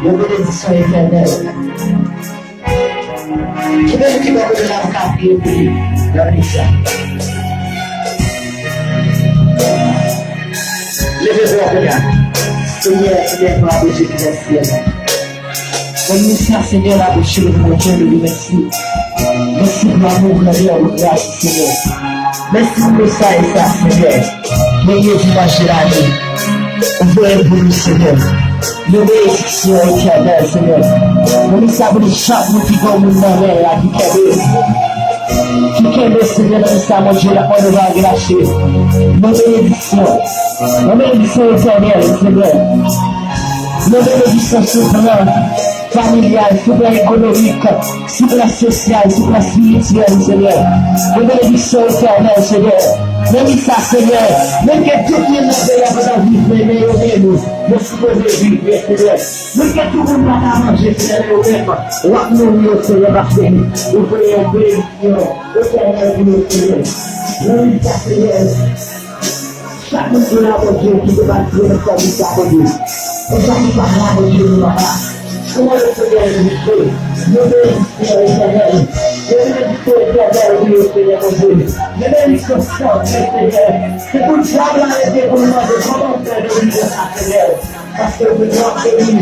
La bénédiction éternelle. Qui veut qui va donner la carte et puis la mission. Levez-vous, regarde. Seigneur, Seigneur, pour la bouche qui est ciel. Bénédiction, Seigneur, la bouche de mon Dieu, de lui, merci. Merci pour l'amour, la vie, la grâce, Seigneur. Merci pour ça et ça, Seigneur. Veuillez vous marcher la vie. Ouvrez pour nous, Seigneur. Nous bénédiction éternelle, Seigneur. Nous savons chaque mot qui va nous donner à qui est Seigneur, nous savons Dieu, la parole va gâcher. Nos bénédictions éternelles, Seigneur. Nos bénédictions surprenantes, familiales, supra-économiques, supra-sociales, supra-spirituelles, Seigneur. Nos bénédictions éternelles, Seigneur. Même ça, Seigneur, même que tout le monde va vivre, mais nous supposons vivre, Seigneur. Même que tout le monde va manger, Seigneur, nous, Seigneur, parce que nous voulons bénédiction, éternelle, Seigneur. Même ça, Seigneur. Chaque monde qui a mon Dieu, qui peut battre le service à mon Dieu. Et chaque monde qui a mon Dieu, nous va. Comment le Seigneur nous fait, nous bénédiction éternelle. Je bénédiction éternelle, oui, Seigneur, mon Dieu. Je bénédiction forte, Seigneur. C'est pour ça que l'on a été pour nous de comment faire de vivre ça, Seigneur. Parce que nous avons béni,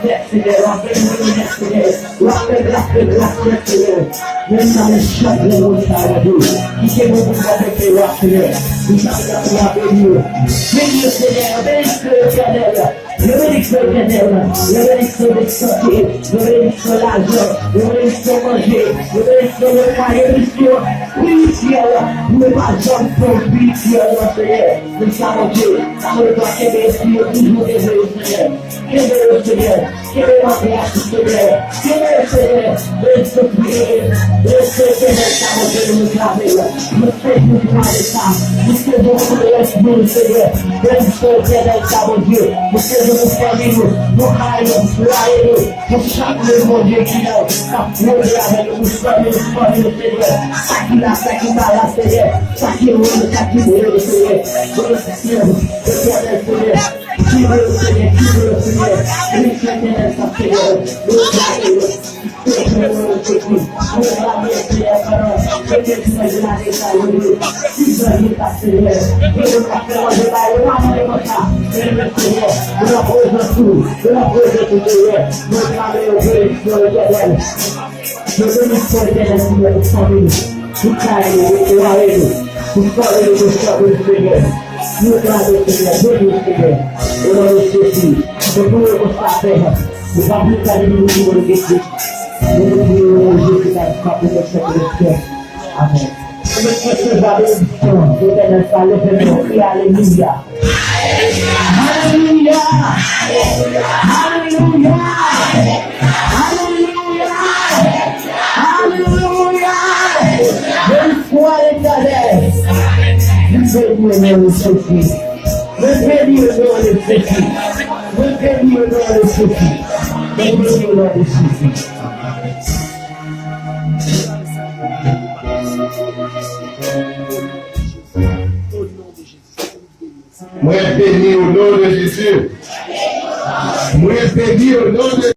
merci Seigneur, merci Seigneur, grâce, Seigneur. Même dans les chants de l'eau, qui est beaucoup avec les rois, Seigneur. Nous avons béni, Seigneur, béni l'éternel. le bénédiction éternelle, le bénédiction de santé, le bénédiction l'argent, le bénédiction manger, le bénédiction le foyer, le bénédiction spirituelle, ne pas jamais pour spirituel, Seigneur. Nous savons Dieu, ça ne doit qu'aider toujours des Seigneur. Quel est le Seigneur? Quel est ma grâce, Seigneur? Quel est le Seigneur? Laisse prier, laisse Seigneur, ça va Dieu nous clamer. Nous faisons pour ça, nous faisons pour le reste du Seigneur. Laisse Seigneur, ça va Dieu. Nous faisons pour famille, nous raillons, pour chaque mon Dieu qui a plongé avec nous, famille, Seigneur. Ça qui l'a, ça qui m'a la Seigneur. Ça qui roule, ça qui roule, Seigneur. Pour le Seigneur, Seigneur. Qui veut le Seigneur, qui veut le Seigneur, qui Seigneur, sa Seigneur, nous clamer, Seigneur, Moi béni au nom de Jésus. Moi béni au nom de